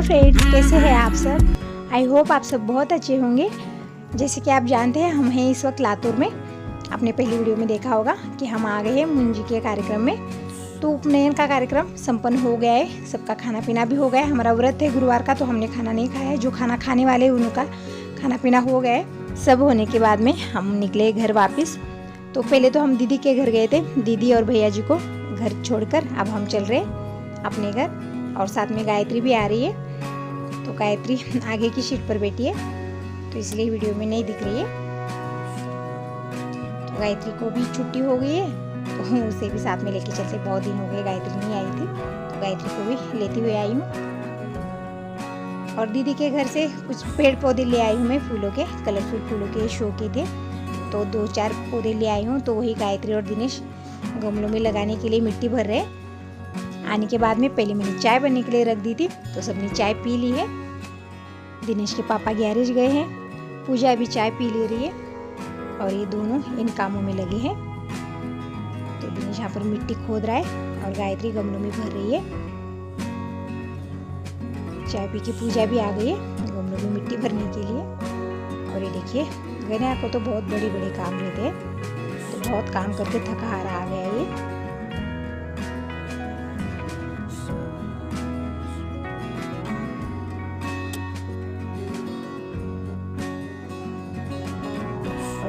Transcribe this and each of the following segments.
Friends, कैसे हैं आप सब। आई होप आप सब बहुत अच्छे होंगे। जैसे कि आप जानते हैं हम हैं इस वक्त लातूर में। आपने पहली वीडियो में देखा होगा कि हम आ गए हैं मुंजी के कार्यक्रम में। तो उपनयन का कार्यक्रम संपन्न हो गया है, सबका खाना पीना भी हो गया है। हमारा व्रत है गुरुवार का, तो हमने खाना नहीं खाया है। जो खाना खाने वाले उनका खाना पीना हो गया है। सब होने के बाद में हम निकले घर वापस। तो पहले तो हम दीदी के घर गए थे, दीदी और भैया जी को घर छोड़कर अब हम चल रहे हैं अपने घर। और साथ में गायत्री भी आ रही है। तो गायत्री आगे की सीट पर बैठी है, तो इसलिए वीडियो में नहीं दिख रही है। तो गायत्री को भी छुट्टी हो गई है, तो उसे भी साथ में लेके चलते। बहुत दिन हो गए गायत्री नहीं आई थी, तो गायत्री को भी लेते हुए आई हूँ। और दीदी के घर से कुछ पेड़ पौधे ले आई हूँ मैं, फूलों के, कलरफुल फूलों के शो के थे। तो 2-4 पौधे ले आई हूँ। तो वही गायत्री और दिनेश गमलों में लगाने के लिए मिट्टी भर रहे। आने के बाद में पहले मैंने चाय बनने के लिए रख दी थी, तो सबने चाय पी ली है। दिनेश के पापा गैरेज गए हैं, पूजा अभी चाय पी ले रही है और ये दोनों इन कामों में लगे हैं। तो दिनेश यहाँ पर मिट्टी खोद रहा है और गायत्री गमलों में भर रही है। चाय पी के पूजा भी आ गई है गमलों में मिट्टी भरने के लिए। और ये देखिए गन्या को तो बहुत बड़े बड़े काम रहते हैं, तो बहुत काम करके थका हारा आ गया ये।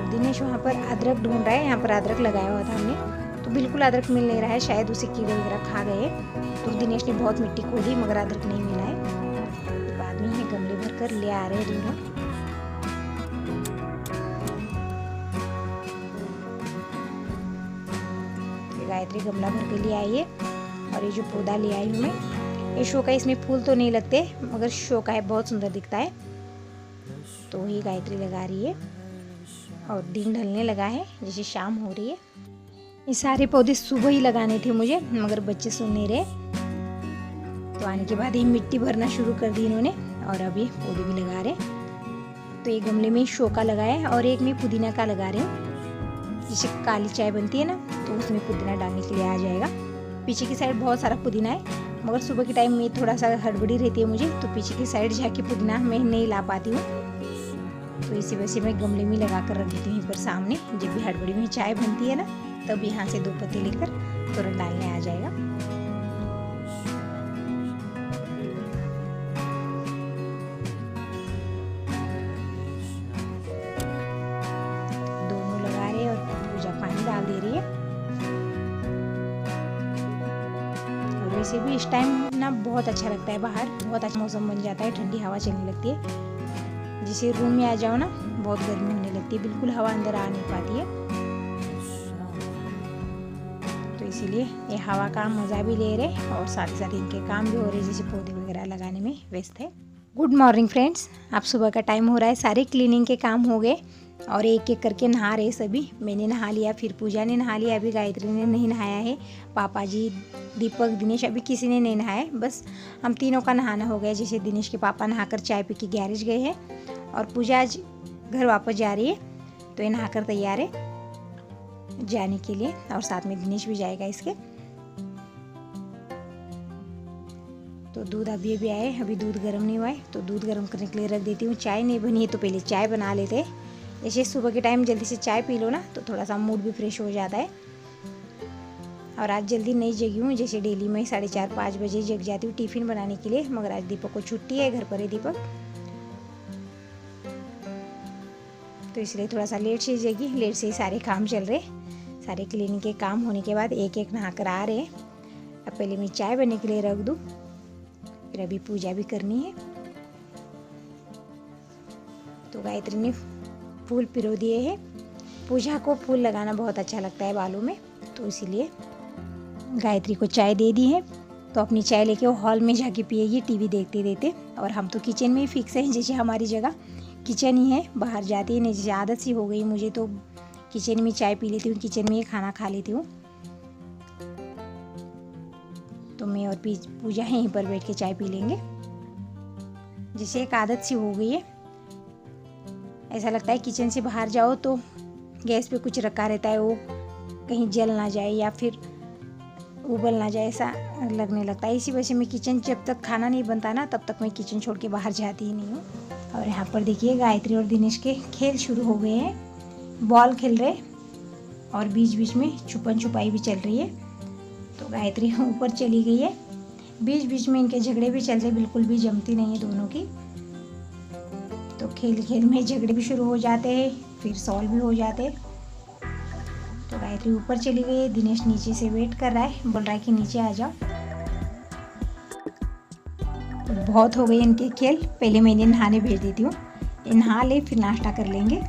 दिनेश वहाँ पर अदरक ढूंढ रहा है। यहाँ पर अदरक लगाया हुआ था हमने, तो बिल्कुल अदरक मिल नहीं रहा है, शायद उसे कीड़े वगैरह खा गए। तो दिनेश ने बहुत मिट्टी खोदी मगर अदरक नहीं मिला है। तो बाद में ये गमले भर कर ले आ रहे हैं दोनों। तो गायत्री गमला भर के ले आई है। और ये जो पौधा ले आई हूँ मैं, ये शो का, इसमें फूल तो नहीं लगते मगर शो का है, बहुत सुंदर दिखता है। तो वही गायत्री लगा रही है और दिन ढलने लगा है, जैसे शाम हो रही है। ये सारे पौधे सुबह ही लगाने थे मुझे, मगर बच्चे सुन नहीं रहे। तो आने के बाद ये मिट्टी भरना शुरू कर दी इन्होंने और अब ये पौधे भी लगा रहे। तो एक गमले में शो का लगाया है और एक में पुदीना का लगा रहे हैं। जैसे काली चाय बनती है ना, तो उसमें पुदीना डालने के लिए आ जाएगा। पीछे की साइड बहुत सारा पुदीना है, मगर सुबह के टाइम में थोड़ा सा हड़बड़ी रहती है मुझे, तो पीछे की साइड जाके पुदीना मैं नहीं ला पाती हूँ। तो इसी वजह से मैं गमले में लगा कर रख देती हूँ यहीं पर सामने। जब भी हड़बड़ी में चाय बनती है ना, तब यहाँ से 2 पत्ते लेकर तुरंत डालने आ जाएगा। दोनों लगा रहे और पूजा पानी डाल दे रही है। और वैसे भी इस टाइम ना बहुत अच्छा लगता है, बाहर बहुत अच्छा मौसम बन जाता है, ठंडी हवा चलने लगती है। जैसे रूम में आ जाओ ना, बहुत गर्मी होने लगती है, बिल्कुल हवा अंदर आ नहीं पाती है। तो इसीलिए ये हवा का मज़ा भी ले रहे और साथ ही साथ इनके काम भी हो रहे, जैसे पौधे वगैरह लगाने में व्यस्त है। गुड मॉर्निंग फ्रेंड्स, आप सुबह का टाइम हो रहा है, सारे क्लीनिंग के काम हो गए और एक एक करके नहा रहे सभी। मैंने नहा लिया, फिर पूजा ने नहा लिया, अभी गायत्री ने नहीं नहाया है, पापा जी, दीपक, दिनेश, अभी किसी ने नहीं नहाया है। बस हम तीनों का नहाना हो गया। जैसे दिनेश के पापा नहाकर चाय पी के गैरेज गए हैं और पूजा आज घर वापस जा रही है, तो ये नहाकर तैयार है जाने के लिए। और साथ में दिनेश भी जाएगा इसके। तो दूध अभी आए, अभी दूध गर्म नहीं हुआ है, तो दूध गर्म करने के लिए रख देती हूँ। चाय नहीं बनी है, तो पहले चाय बना लेते हैं। जैसे सुबह के टाइम जल्दी से चाय पी लो ना, तो थोड़ा सा मूड भी फ्रेश हो जाता है। और आज जल्दी नहीं जगी हूँ, जैसे डेली मैं 4:30-5 बजे जग जाती हूँ टिफ़िन बनाने के लिए, मगर आज दीपक को छुट्टी है, घर पर है दीपक, तो इसलिए थोड़ा सा लेट से जगी। लेट से ही सारे काम चल रहे। सारे क्लीनिंग के काम होने के बाद एक एक नहा कर आ रहे। अब पहले मैं चाय बनने के लिए रख दूँ, फिर अभी पूजा भी करनी है। तो गायत्री ने फूल पिरो दिए हैं। पूजा को फूल लगाना बहुत अच्छा लगता है बालों में, तो इसीलिए गायत्री को चाय दे दी है। तो अपनी चाय लेके वो हॉल में जाके पिएगी टीवी देखते देखते। और हम तो किचन में ही फिक्स हैं, जैसे हमारी जगह किचन ही है, बाहर जाती है नहीं, जैसे आदत सी हो गई मुझे, तो किचन में चाय पी लेती हूँ, किचन में ही खाना खा लेती हूँ। तो मैं और पूजा यहीं पर बैठ के चाय पी लेंगे, जैसे एक आदत सी हो गई है। ऐसा लगता है किचन से बाहर जाओ तो गैस पे कुछ रखा रहता है, वो कहीं जल ना जाए या फिर उबल ना जाए ऐसा लगने लगता है। इसी वजह से मैं किचन, जब तक खाना नहीं बनता ना तब तक मैं किचन छोड़ के बाहर जाती ही नहीं हूँ। और यहाँ पर देखिए गायत्री और दिनेश के खेल शुरू हो गए हैं, बॉल खेल रहे और बीच बीच में छुपन छुपाई भी चल रही है। तो गायत्री ऊपर चली गई है, बीच बीच में इनके झगड़े भी चल रहे, बिल्कुल भी जमती नहीं है दोनों की। तो खेल खेल में झगड़े भी शुरू हो जाते हैं, फिर सॉल्व भी हो जाते हैं। तो गायत्री ऊपर चली गई है, दिनेश नीचे से वेट कर रहा है, बोल रहा है कि नीचे आ जाओ। बहुत हो गए इनके खेल, पहले मैं इन्हें नहाने भेज देती हूँ, ये नहा ले फिर नाश्ता कर लेंगे।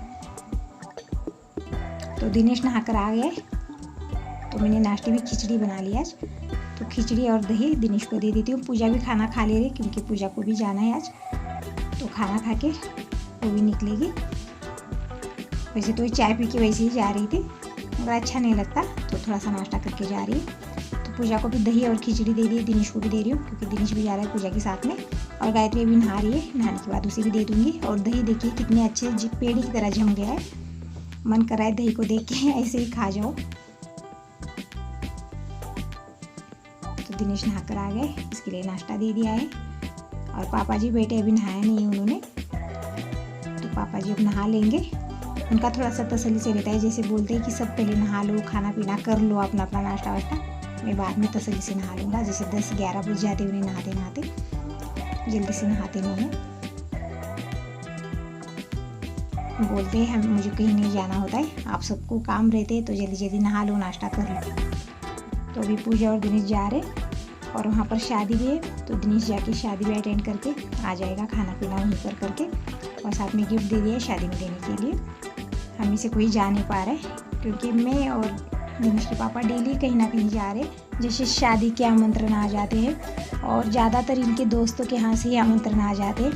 तो दिनेश नहा कर आ गया, तो मैंने नाश्ते में खिचड़ी बना ली आज। तो खिचड़ी और दही दिनेश को दे देती हूँ। पूजा भी खाना खा ले रही क्योंकि पूजा को भी जाना है आज, तो खाना खा के वो भी निकलेगी। वैसे तो चाय पी के वैसे ही जा रही थी, मगर अच्छा नहीं लगता तो थोड़ा सा नाश्ता करके जा रही है। तो पूजा को भी दही और खिचड़ी दे दी, दिनेश को भी दे रही हूँ क्योंकि दिनेश भी जा रहा है पूजा के साथ में। और गायत्री अभी नहा रही है, नहाने के बाद उसे भी दे दूँगी। और दही देखिए कितने अच्छे पेड़ की तरह जम गया है, मन कर रहा है दही को देख के ऐसे ही खा जाओ। तो दिनेश नहा कर आ गए, इसके लिए नाश्ता दे दिया है। और पापा जी बेटे अभी नहाया नहीं उन्होंने, तो पापा जी अब नहा लेंगे। उनका थोड़ा सा तसल्ली से रहता है, जैसे बोलते हैं कि सब पहले नहा लो, खाना पीना कर लो, अपना अपना नाश्ता वाश्ता, मैं बाद में तसल्ली से नहा लूँगा। जैसे 10-11 बज जाते उन्हें नहाते नहाते, जल्दी से नहाते नहीं हैं। बोलते हैं हम, मुझे कहीं नहीं जाना होता है, आप सबको काम रहते हैं तो जल्दी जल्दी नहा लो, नाश्ता कर लो। तो अभी पूजा और दिनेश जा रहे, और वहाँ पर शादी भी है, तो दिनेश जाके शादी भी अटेंड करके आ जाएगा, खाना पीना वहीं पर करके। और साथ में गिफ्ट दे दिया शादी में देने के लिए। हम इसे कोई जा नहीं पा रहे क्योंकि मैं और दिनेश के पापा डेली कहीं ना कहीं जा रहे, जैसे शादी के आमंत्रण आ जाते हैं और ज़्यादातर इनके दोस्तों के यहाँ से ही आमंत्रण आ जाते हैं,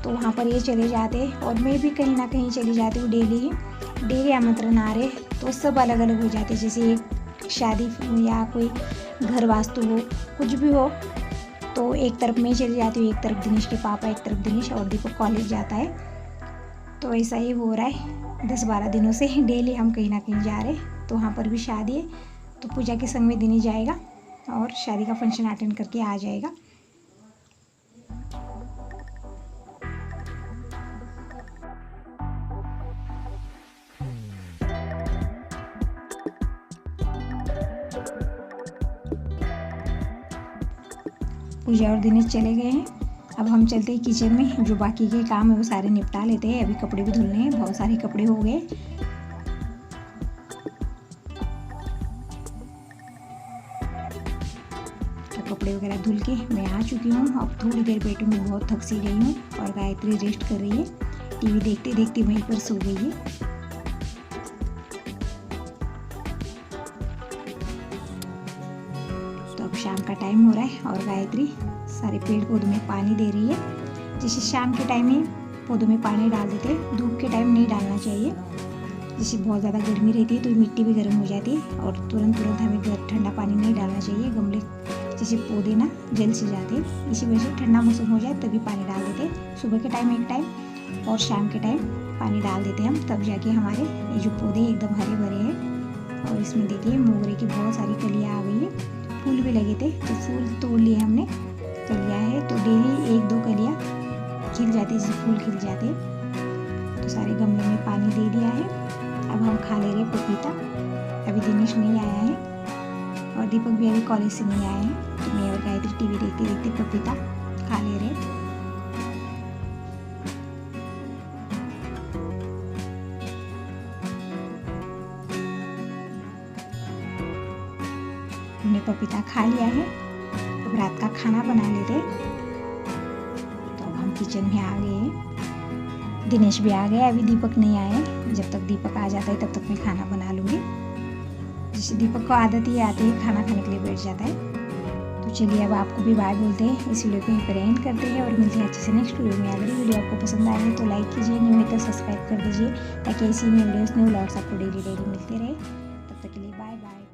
तो वहाँ पर ये चले जाते हैं। और मैं भी कहीं ना कहीं चली जाती हूँ, डेली आमंत्रण आ रहे, तो सब अलग अलग हो जाते हैं। जैसे एक शादी या कोई घर वास्तु हो, कुछ भी हो, तो एक तरफ मैं चली जाती हूँ, एक तरफ दिनेश के पापा, एक तरफ दिनेश, और दीपक कॉलेज जाता है। तो ऐसा ही हो रहा है 10-12 दिनों से, डेली हम कहीं ना कहीं जा रहे। तो वहाँ पर भी शादी है, तो पूजा के संग में दिनेश जाएगा और शादी का फंक्शन अटेंड करके आ जाएगा। पूजा और दिनेश चले गए हैं, अब हम चलते हैं किचन में, जो बाकी के काम है वो सारे निपटा लेते हैं। अभी कपड़े भी धुलने हैं, बहुत सारे कपड़े हो गए। तो कपड़े वगैरह धुल के मैं आ चुकी हूँ, अब थोड़ी देर बैठूंगी, बहुत थक सी गई हूँ। और गायत्री रेस्ट कर रही है, टीवी देखते देखते वहीं पर सो गई है। तो अब शाम का टाइम हो रहा है और गायत्री सारे पेड़ पौधों में पानी दे रही है। जैसे शाम के टाइम ही पौधों में पानी डाल देते हैं, धूप के टाइम नहीं डालना चाहिए। जैसे बहुत ज़्यादा गर्मी रहती है तो मिट्टी भी गर्म हो जाती है, और तुरंत हमें ठंडा पानी नहीं डालना चाहिए। गमले जैसे पौधे ना जल से जाते हैं, इसी वजह से ठंडा मौसम हो जाए तभी पानी डाल देते हैं। सुबह के टाइम एक टाइम और शाम के टाइम पानी डाल देते हैं हम, तब जाके हमारे ये जो पौधे एकदम हरे भरे हैं। और इसमें देखिए मोगरे की बहुत सारी कलियाँ आ गई है, फूल भी लगे थे तो फूल तोड़ लिए हमने, कलियाँ है तो डेली 1-2 कलियाँ खिल जाती, जैसे फूल खिल जाते। तो सारे गमले में पानी दे दिया है। अब हम खा ले रहे पपीता, अभी दिनेश नहीं आया है और दीपक भी अभी कॉलेज से नहीं आया है, तो मैं और गायत्री टीवी देखते देखते पपीता खा ले रहे। हमने पपीता खा लिया है, अब रात का खाना बना लेते। तो अब हम किचन में आ गए हैं, दिनेश भी आ गया, अभी दीपक नहीं आए। जब तक दीपक आ जाता है तब तक मैं खाना बना लूँगी। जैसे दीपक को आदत ही आती है, खाना खाने के लिए बैठ जाता है। तो चलिए अब आपको भी बाय बोलते हैं, इस वीडियो को यहीं पर एंड करते हैं और मिलते हैं अच्छे से नेक्स्ट वीडियो में। अगर वीडियो आपको पसंद आए तो लाइक कीजिए, नहीं है तो सब्सक्राइब कर दीजिए, ताकि ऐसी वीडियोस न्यू व्लॉग्स आपको डेली मिलते रहे। तब तक के लिए बाय बाय।